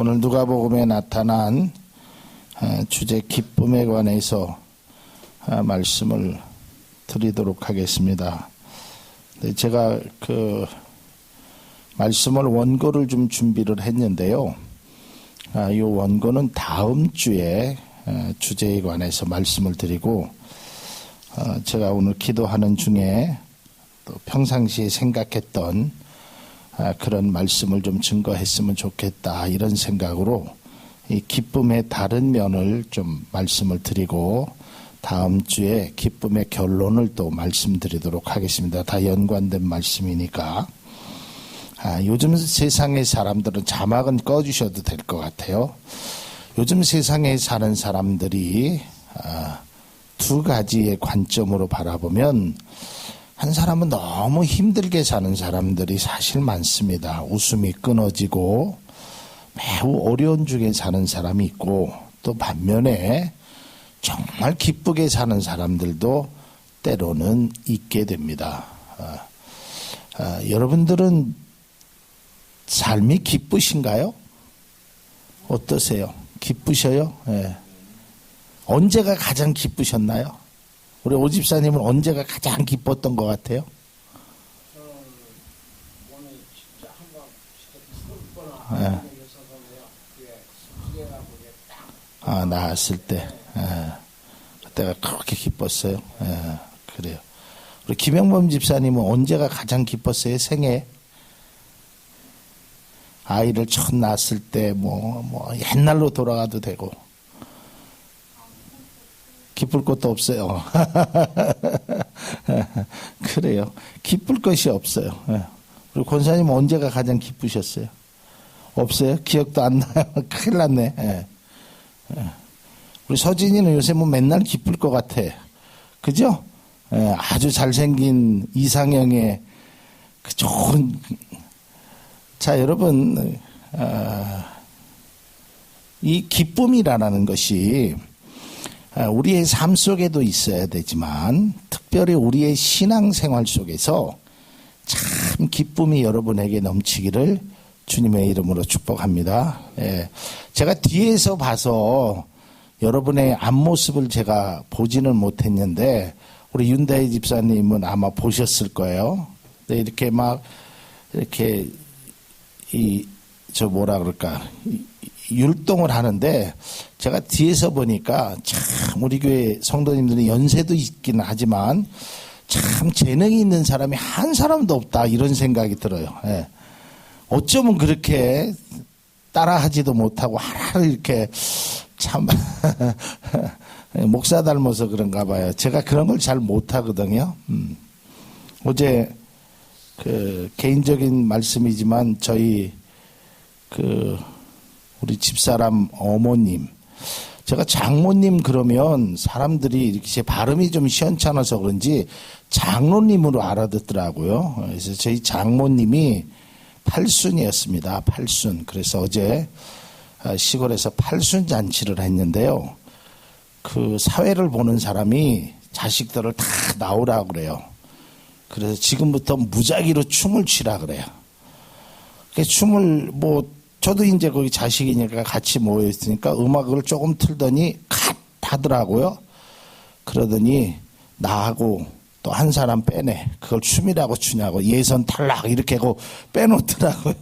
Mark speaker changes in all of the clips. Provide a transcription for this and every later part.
Speaker 1: 오늘 누가복음에 나타난 주제 기쁨에 관해서 말씀을 드리도록 하겠습니다. 제가 그 말씀을 원고를 좀 준비를 했는데요. 이 원고는 다음 주에 주제에 관해서 말씀을 드리고, 제가 오늘 기도하는 중에 또 평상시에 생각했던 그런 말씀을 좀 증거했으면 좋겠다, 이런 생각으로 이 기쁨의 다른 면을 좀 말씀을 드리고, 다음 주에 기쁨의 결론을 또 말씀드리도록 하겠습니다. 다 연관된 말씀이니까. 요즘 세상의 사람들은 자막은 꺼주셔도 될 것 같아요. 요즘 세상에 사는 사람들이 두 가지의 관점으로 바라보면, 한 사람은 너무 힘들게 사는 사람들이 사실 많습니다. 웃음이 끊어지고 매우 어려운 중에 사는 사람이 있고, 또 반면에 정말 기쁘게 사는 사람들도 때로는 있게 됩니다. 여러분들은 삶이 기쁘신가요? 어떠세요? 기쁘셔요? 네. 언제가 가장 기쁘셨나요? 우리 오 집사님은 언제가 가장 기뻤던 것 같아요? 네. 나았을 때. 그때가 그렇게 기뻤어요. 그래요. 우리 김영범 집사님은 언제가 가장 기뻤어요? 생애? 아이를 처음 낳았을 때, 옛날로 돌아가도 되고. 기쁠 것도 없어요. 그래요. 기쁠 것이 없어요. 우리 권사님 언제가 가장 기쁘셨어요? 없어요? 기억도 안 나요? 큰일 났네. 우리 서진이는 요새 맨날 기쁠 것 같아. 그죠? 아주 잘생긴 이상형의 그 좋은. 자, 여러분, 이 기쁨이라는 것이 우리의 삶 속에도 있어야 되지만, 특별히 우리의 신앙생활 속에서 참 기쁨이 여러분에게 넘치기를 주님의 이름으로 축복합니다. 제가 뒤에서 봐서 여러분의 앞모습을 제가 보지는 못했는데, 우리 윤다희 집사님은 아마 보셨을 거예요. 이렇게 율동을 하는데, 제가 뒤에서 보니까 참 우리 교회 성도님들은 연세도 있기는 하지만 참 재능이 있는 사람이 한 사람도 없다, 이런 생각이 들어요. 어쩌면 그렇게 따라하지도 못하고 하나를 이렇게 참 목사 닮아서 그런가 봐요. 제가 그런 걸 잘 못하거든요. 어제 개인적인 말씀이지만 저희 우리 집사람 어머님, 제가 장모님 그러면 사람들이 이렇게 제 발음이 좀 시원찮아서 그런지 장로님으로 알아듣더라고요. 그래서 저희 장모님이 팔순이었습니다. 팔순. 그래서 어제 시골에서 팔순 잔치를 했는데요. 그 사회를 보는 사람이 자식들을 다 나오라 그래요. 그래서 지금부터 무작위로 춤을 추라 그래요. 춤을 저도 이제 거기 자식이니까 같이 모여있으니까 음악을 조금 틀더니 컷 하더라고요. 그러더니 나하고 또 한 사람 빼내. 그걸 춤이라고 추냐고, 예선 탈락 이렇게 하고 빼놓더라고요.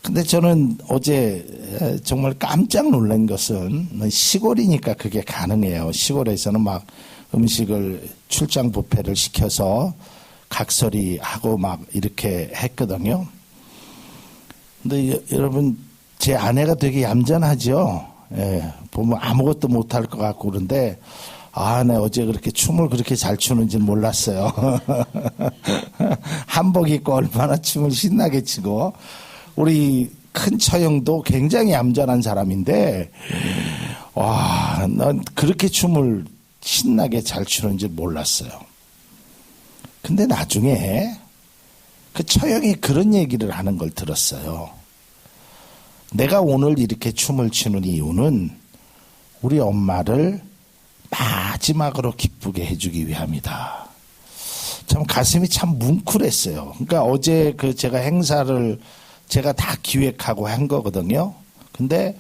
Speaker 1: 근데 저는 어제 정말 깜짝 놀란 것은, 시골이니까 그게 가능해요. 시골에서는 막 음식을 출장 뷔페를 시켜서 각설이 하고 막 이렇게 했거든요. 근데 여러분, 제 아내가 되게 얌전하죠. 보면 아무것도 못할 것 같고 그런데, 네, 어제 그렇게 춤을 그렇게 잘 추는지는 몰랐어요. 한복 입고 얼마나 춤을 신나게 추고. 우리 큰 처형도 굉장히 얌전한 사람인데, 난 그렇게 춤을 신나게 잘 추는지 몰랐어요. 근데 나중에 그 처형이 그런 얘기를 하는 걸 들었어요. 내가 오늘 이렇게 춤을 추는 이유는 우리 엄마를 마지막으로 기쁘게 해주기 위함이다. 참 가슴이 참 뭉클했어요. 그러니까 어제 제가 행사를 제가 다 기획하고 한 거거든요. 근데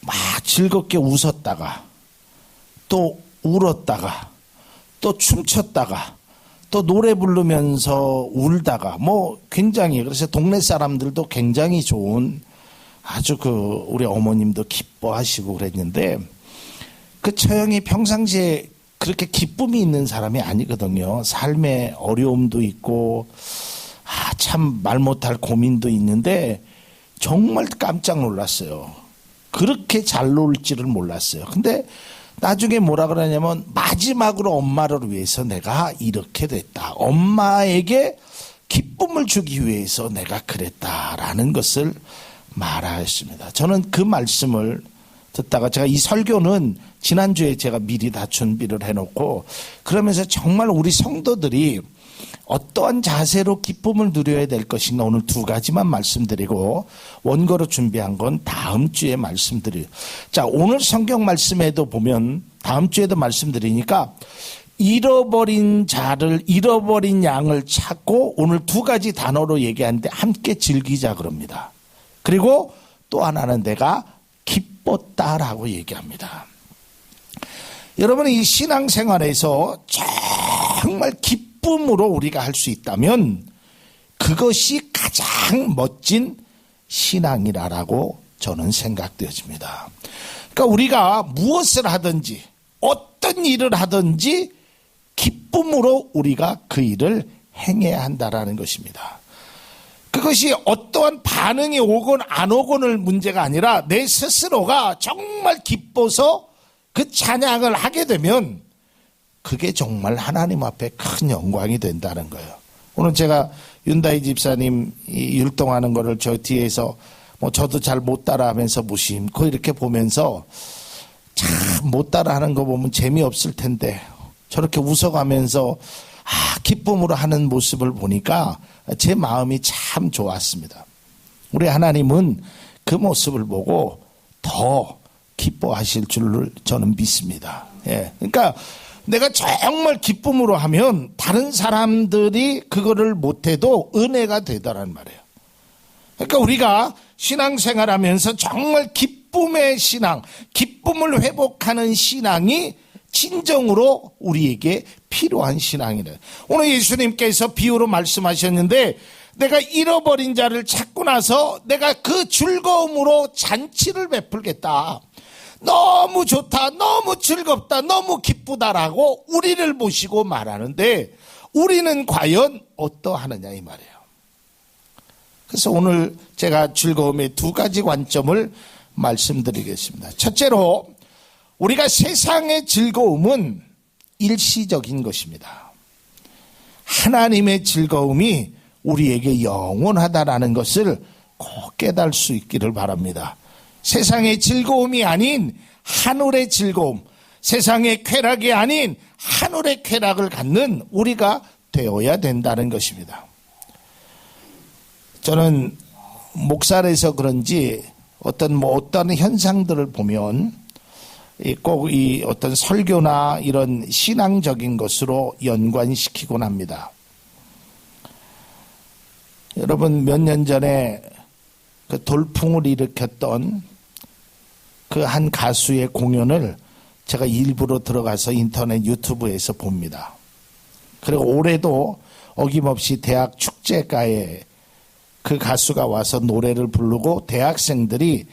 Speaker 1: 막 즐겁게 웃었다가 또 울었다가 또 춤췄다가 또 노래 부르면서 울다가 뭐 굉장히, 그래서 동네 사람들도 굉장히 좋은, 아주 우리 어머님도 기뻐하시고 그랬는데, 그 처형이 평상시에 그렇게 기쁨이 있는 사람이 아니거든요. 삶에 어려움도 있고 참 말 못할 고민도 있는데 정말 깜짝 놀랐어요. 그렇게 잘 놀 줄을 몰랐어요. 근데 나중에 뭐라 그러냐면, 마지막으로 엄마를 위해서 내가 이렇게 됐다, 엄마에게 기쁨을 주기 위해서 내가 그랬다라는 것을 말하였습니다. 저는 그 말씀을 듣다가, 제가 이 설교는 지난주에 제가 미리 다 준비를 해놓고, 그러면서 정말 우리 성도들이 어떠한 자세로 기쁨을 누려야 될 것인가, 오늘 두 가지만 말씀드리고 원고로 준비한 건 다음 주에 말씀드려요. 자, 오늘 성경 말씀에도 보면, 다음 주에도 말씀드리니까, 잃어버린 자를, 잃어버린 양을 찾고, 오늘 두 가지 단어로 얘기하는데 함께 즐기자 그럽니다. 그리고 또 하나는 내가 기뻤다라고 얘기합니다. 여러분, 이 신앙생활에서 정말 기쁨으로 우리가 할 수 있다면 그것이 가장 멋진 신앙이라고 저는 생각되어집니다. 그러니까 우리가 무엇을 하든지 어떤 일을 하든지 기쁨으로 우리가 그 일을 행해야 한다라는 것입니다. 그것이 어떠한 반응이 오건 안 오건을 문제가 아니라 내 스스로가 정말 기뻐서 그 찬양을 하게 되면 그게 정말 하나님 앞에 큰 영광이 된다는 거예요. 오늘 제가 윤다희 집사님 율동하는 거를 저 뒤에서 뭐 저도 잘 못 따라하면서 무심코 이렇게 보면서, 참 못 따라하는 거 보면 재미없을 텐데 저렇게 웃어가면서 기쁨으로 하는 모습을 보니까 제 마음이 참 좋았습니다. 우리 하나님은 그 모습을 보고 더 기뻐하실 줄을 저는 믿습니다. 예. 그러니까 내가 정말 기쁨으로 하면 다른 사람들이 그거를 못해도 은혜가 되더란 말이에요. 그러니까 우리가 신앙생활 하면서 정말 기쁨의 신앙, 기쁨을 회복하는 신앙이 진정으로 우리에게 필요한 신앙이래. 오늘 예수님께서 비유로 말씀하셨는데, 내가 잃어버린 자를 찾고 나서 내가 그 즐거움으로 잔치를 베풀겠다, 너무 좋다, 너무 즐겁다, 너무 기쁘다라고 우리를 보시고 말하는데, 우리는 과연 어떠하느냐 이 말이에요. 그래서 오늘 제가 즐거움의 두 가지 관점을 말씀드리겠습니다. 첫째로, 우리가 세상의 즐거움은 일시적인 것입니다. 하나님의 즐거움이 우리에게 영원하다라는 것을 꼭 깨달을 수 있기를 바랍니다. 세상의 즐거움이 아닌 하늘의 즐거움, 세상의 쾌락이 아닌 하늘의 쾌락을 갖는 우리가 되어야 된다는 것입니다. 저는 목사라서 그런지 어떤 현상들을 보면 꼭 이 어떤 설교나 이런 신앙적인 것으로 연관시키곤 합니다. 여러분, 몇 년 전에 그 돌풍을 일으켰던 그 한 가수의 공연을 제가 일부러 들어가서 인터넷 유튜브에서 봅니다. 그리고 올해도 어김없이 대학 축제가에 그 가수가 와서 노래를 부르고 대학생들이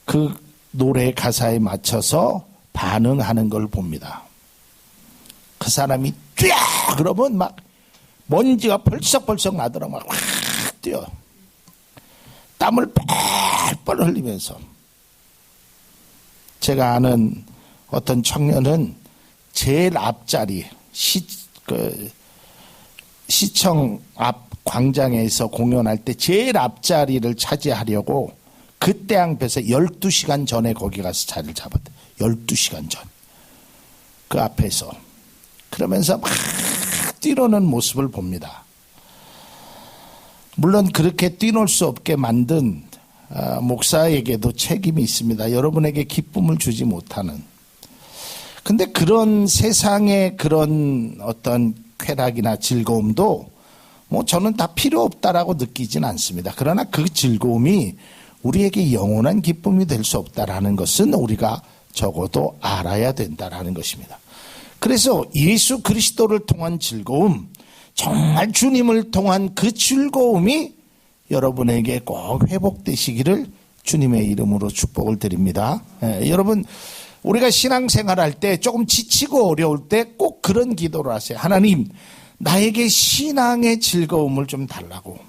Speaker 1: 그 노래 가사에 맞춰서 반응하는 걸 봅니다. 그 사람이 뛰어! 그러면 막 먼지가 벌썩벌썩 나더라고. 막 확 뛰어. 땀을 뻘뻘 흘리면서. 제가 아는 어떤 청년은 제일 앞자리, 시청 앞 광장에서 공연할 때 제일 앞자리를 차지하려고 그때 앞에서 12시간 전에 거기 가서 자리를 잡았대. 12시간 전. 그 앞에서. 그러면서 막 뛰노는 모습을 봅니다. 물론 그렇게 뛰놀 수 없게 만든 목사에게도 책임이 있습니다. 여러분에게 기쁨을 주지 못하는. 근데 그런 세상의 그런 어떤 쾌락이나 즐거움도 뭐 저는 다 필요 없다라고 느끼진 않습니다. 그러나 그 즐거움이 우리에게 영원한 기쁨이 될 수 없다라는 것은 우리가 적어도 알아야 된다라는 것입니다. 그래서 예수 그리스도를 통한 즐거움, 정말 주님을 통한 그 즐거움이 여러분에게 꼭 회복되시기를 주님의 이름으로 축복을 드립니다. 여러분, 우리가 신앙생활할 때 조금 지치고 어려울 때 꼭 그런 기도를 하세요. 하나님, 나에게 신앙의 즐거움을 좀 달라고,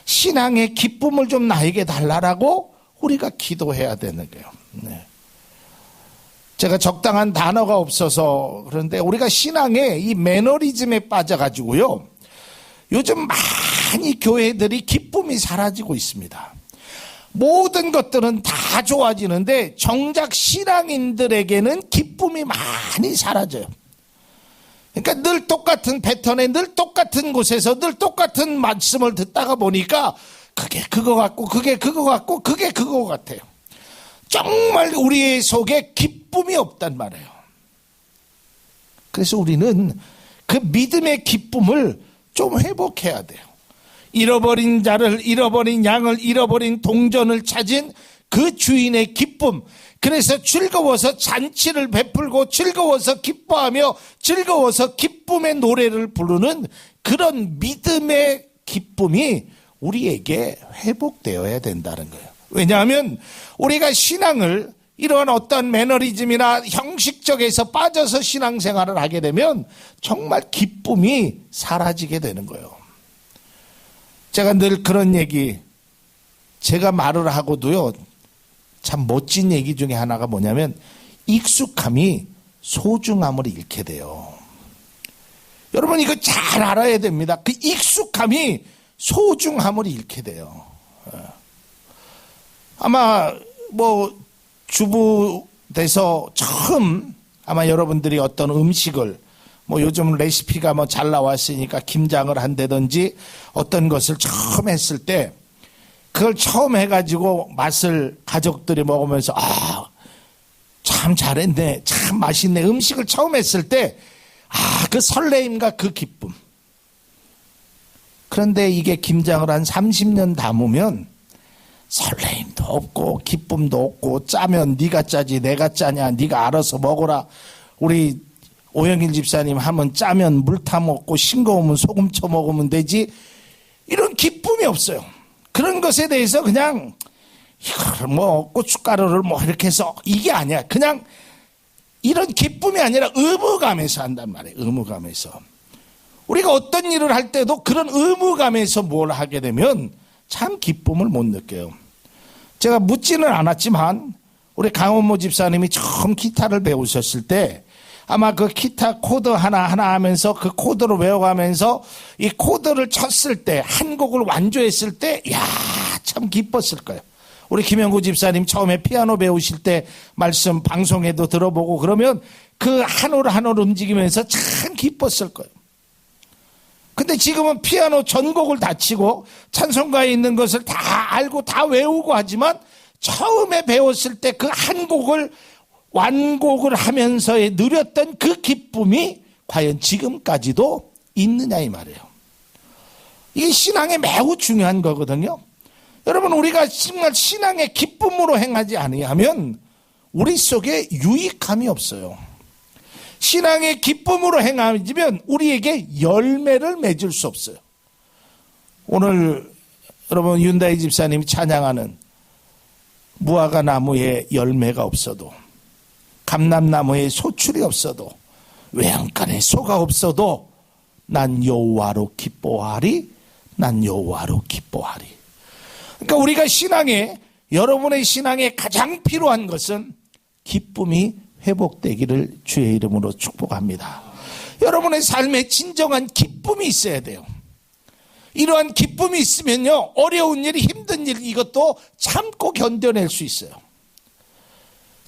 Speaker 1: 신앙의 기쁨을 좀 나에게 달라라고 우리가 기도해야 되는 거예요. 제가 적당한 단어가 없어서 그런데 우리가 신앙의 이 매너리즘에 빠져가지고요, 요즘 많이 교회들이 기쁨이 사라지고 있습니다. 모든 것들은 다 좋아지는데 정작 신앙인들에게는 기쁨이 많이 사라져요. 그러니까 늘 똑같은 패턴에 늘 똑같은 곳에서 늘 똑같은 말씀을 듣다가 보니까 그게 그거 같고 그게 그거 같고 그게 그거 같아요. 정말 우리의 속에 기쁨이 없단 말이에요. 그래서 우리는 그 믿음의 기쁨을 좀 회복해야 돼요. 잃어버린 자를, 잃어버린 양을, 잃어버린 동전을 찾은 그 주인의 기쁨. 그래서 즐거워서 잔치를 베풀고 즐거워서 기뻐하며 즐거워서 기쁨의 노래를 부르는 그런 믿음의 기쁨이 우리에게 회복되어야 된다는 거예요. 왜냐하면 우리가 신앙을 이러한 어떤 매너리즘이나 형식적에서 빠져서 신앙생활을 하게 되면 정말 기쁨이 사라지게 되는 거예요. 제가 늘 그런 얘기, 제가 말을 하고도요, 참 멋진 얘기 중에 하나가 뭐냐면 익숙함이 소중함을 잃게 돼요. 여러분 이거 잘 알아야 됩니다. 그 익숙함이 소중함을 잃게 돼요. 아마 뭐 주부 돼서 처음 아마 여러분들이 어떤 음식을 뭐 요즘 레시피가 뭐 잘 나왔으니까 김장을 한다든지 어떤 것을 처음 했을 때 그걸 처음 해가지고 맛을 가족들이 먹으면서 참 잘했네, 참 맛있네, 음식을 처음 했을 때 그 설레임과 그 기쁨. 그런데 이게 김장을 한 30년 담으면 설레임도 없고 기쁨도 없고, 짜면 네가 짜지 내가 짜냐, 네가 알아서 먹어라. 우리 오영일 집사님 하면 짜면 물 타 먹고 싱거우면 소금 쳐 먹으면 되지, 이런 기쁨이 없어요. 그런 것에 대해서 그냥 이걸 뭐 고춧가루를 뭐 이렇게 해서 이게 아니야. 그냥 이런 기쁨이 아니라 의무감에서 한단 말이에요. 의무감에서. 우리가 어떤 일을 할 때도 그런 의무감에서 뭘 하게 되면 참 기쁨을 못 느껴요. 제가 묻지는 않았지만 우리 강원모 집사님이 처음 기타를 배우셨을 때 아마 그 기타 코드 하나하나 하면서 그 코드를 외워가면서 이 코드를 쳤을 때, 한 곡을 완주했을 때, 참 기뻤을 거예요. 우리 김영구 집사님 처음에 피아노 배우실 때 말씀 방송에도 들어보고 그러면 그 한 올 한 올 움직이면서 참 기뻤을 거예요. 근데 지금은 피아노 전곡을 다 치고 찬송가에 있는 것을 다 알고 다 외우고 하지만 처음에 배웠을 때 그 한 곡을 완곡을 하면서의 누렸던 그 기쁨이 과연 지금까지도 있느냐 이 말이에요. 이게 신앙에 매우 중요한 거거든요. 여러분, 우리가 정말 신앙의 기쁨으로 행하지 아니하면 우리 속에 유익함이 없어요. 신앙의 기쁨으로 행하면 우리에게 열매를 맺을 수 없어요. 오늘 여러분 윤다희 집사님이 찬양하는 무화과 나무에 열매가 없어도, 감람나무에 소출이 없어도, 외양간에 소가 없어도 난 여호와로 기뻐하리, 난 여호와로 기뻐하리. 그러니까 우리가 신앙에, 여러분의 신앙에 가장 필요한 것은 기쁨이 회복되기를 주의 이름으로 축복합니다. 여러분의 삶에 진정한 기쁨이 있어야 돼요. 이러한 기쁨이 있으면요, 어려운 일, 힘든 일, 이것도 참고 견뎌낼 수 있어요.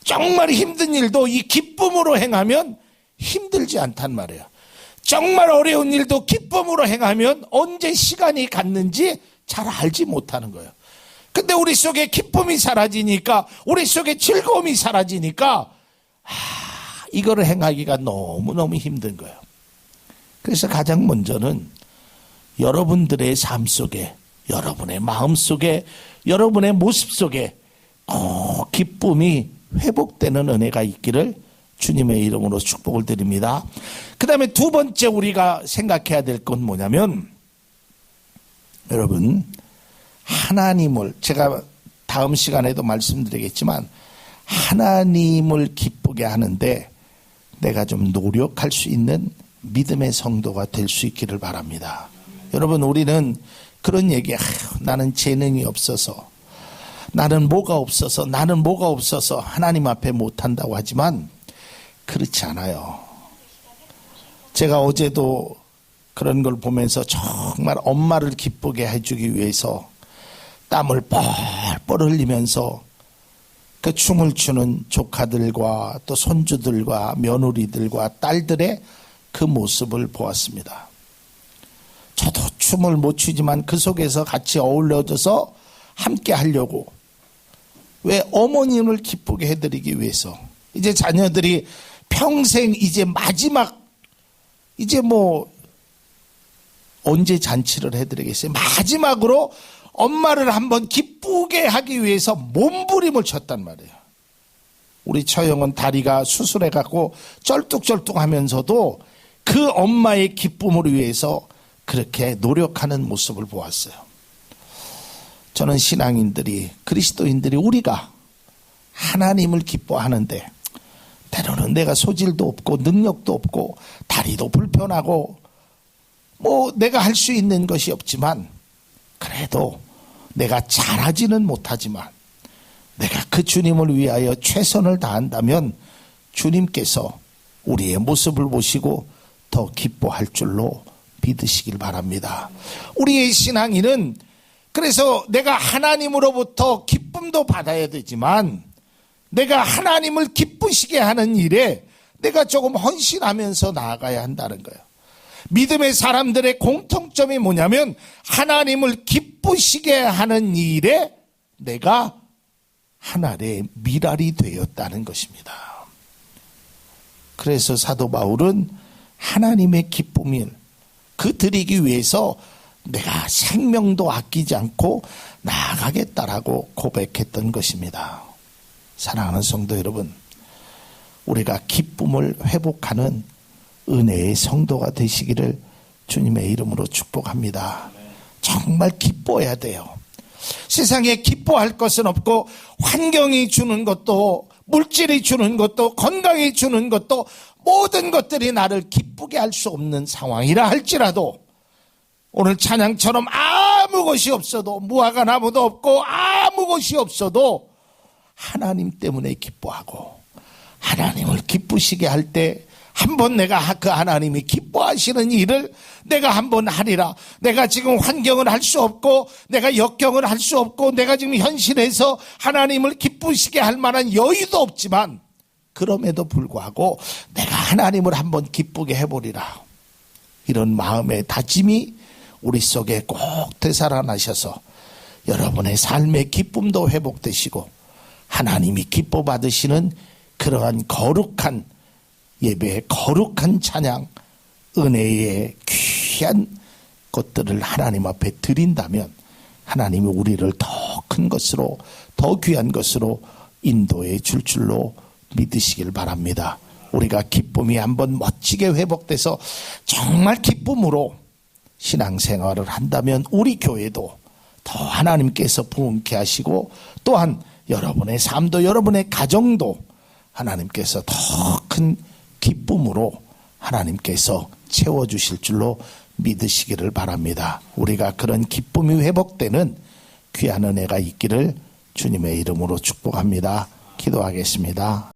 Speaker 1: 정말 힘든 일도 이 기쁨으로 행하면 힘들지 않단 말이에요. 정말 어려운 일도 기쁨으로 행하면 언제 시간이 갔는지 잘 알지 못하는 거예요. 근데 우리 속에 기쁨이 사라지니까, 우리 속에 즐거움이 사라지니까 이거를 행하기가 너무너무 힘든 거예요. 그래서 가장 먼저는 여러분들의 삶 속에, 여러분의 마음 속에, 여러분의 모습 속에 기쁨이 회복되는 은혜가 있기를 주님의 이름으로 축복을 드립니다. 그 다음에 두 번째 우리가 생각해야 될 건 뭐냐면, 여러분, 하나님을, 제가 다음 시간에도 말씀드리겠지만, 하나님을 기쁘게 하는데 내가 좀 노력할 수 있는 믿음의 성도가 될 수 있기를 바랍니다. 여러분, 우리는 그런 얘기, 나는 재능이 없어서, 나는 뭐가 없어서 하나님 앞에 못한다고 하지만 그렇지 않아요. 제가 어제도 그런 걸 보면서 정말 엄마를 기쁘게 해주기 위해서 땀을 뻘뻘 흘리면서 그 춤을 추는 조카들과 또 손주들과 며느리들과 딸들의 그 모습을 보았습니다. 저도 춤을 못 추지만 그 속에서 같이 어울려져서 함께 하려고, 왜 어머님을 기쁘게 해드리기 위해서. 이제 자녀들이 평생 이제 마지막, 이제 뭐 언제 잔치를 해드리겠어요. 마지막으로 엄마를 한번 기쁘게 하기 위해서 몸부림을 쳤단 말이에요. 우리 처형은 다리가 수술해갖고 쩔뚝쩔뚝하면서도 그 엄마의 기쁨을 위해서 그렇게 노력하는 모습을 보았어요. 저는 신앙인들이, 그리스도인들이 우리가 하나님을 기뻐하는데 때로는 내가 소질도 없고 능력도 없고 다리도 불편하고 뭐 내가 할 수 있는 것이 없지만, 그래도 내가 잘하지는 못하지만 내가 그 주님을 위하여 최선을 다한다면 주님께서 우리의 모습을 보시고 더 기뻐할 줄로 믿으시길 바랍니다. 우리의 신앙인은 그래서 내가 하나님으로부터 기쁨도 받아야 되지만 내가 하나님을 기쁘시게 하는 일에 내가 조금 헌신하면서 나아가야 한다는 거예요. 믿음의 사람들의 공통점이 뭐냐면 하나님을 기쁘시게 하는 일에 내가 하나님의 미랄이 되었다는 것입니다. 그래서 사도 바울은 하나님의 기쁨을 그 드리기 위해서 내가 생명도 아끼지 않고 나아가겠다라고 고백했던 것입니다. 사랑하는 성도 여러분, 우리가 기쁨을 회복하는 은혜의 성도가 되시기를 주님의 이름으로 축복합니다. 정말 기뻐해야 돼요. 세상에 기뻐할 것은 없고 환경이 주는 것도, 물질이 주는 것도, 건강이 주는 것도, 모든 것들이 나를 기쁘게 할 수 없는 상황이라 할지라도, 오늘 찬양처럼 아무 것이 없어도, 무화과 나무도 없고 아무 것이 없어도 하나님 때문에 기뻐하고, 하나님을 기쁘시게 할 때 한번 내가 그 하나님이 기뻐하시는 일을 내가 한번 하리라. 내가 지금 환경을 할 수 없고, 내가 역경을 할 수 없고, 내가 지금 현실에서 하나님을 기쁘시게 할 만한 여유도 없지만 그럼에도 불구하고 내가 하나님을 한번 기쁘게 해보리라. 이런 마음의 다짐이 우리 속에 꼭 되살아나셔서 여러분의 삶의 기쁨도 회복되시고 하나님이 기뻐 받으시는 그러한 거룩한 예배의 거룩한 찬양, 은혜의 귀한 것들을 하나님 앞에 드린다면 하나님이 우리를 더 큰 것으로, 더 귀한 것으로 인도해 줄 줄로 믿으시길 바랍니다. 우리가 기쁨이 한번 멋지게 회복돼서 정말 기쁨으로 신앙생활을 한다면 우리 교회도 더 하나님께서 부흥케 하시고, 또한 여러분의 삶도, 여러분의 가정도 하나님께서 더 큰 기쁨으로 하나님께서 채워주실 줄로 믿으시기를 바랍니다. 우리가 그런 기쁨이 회복되는 귀한 은혜가 있기를 주님의 이름으로 축복합니다. 기도하겠습니다.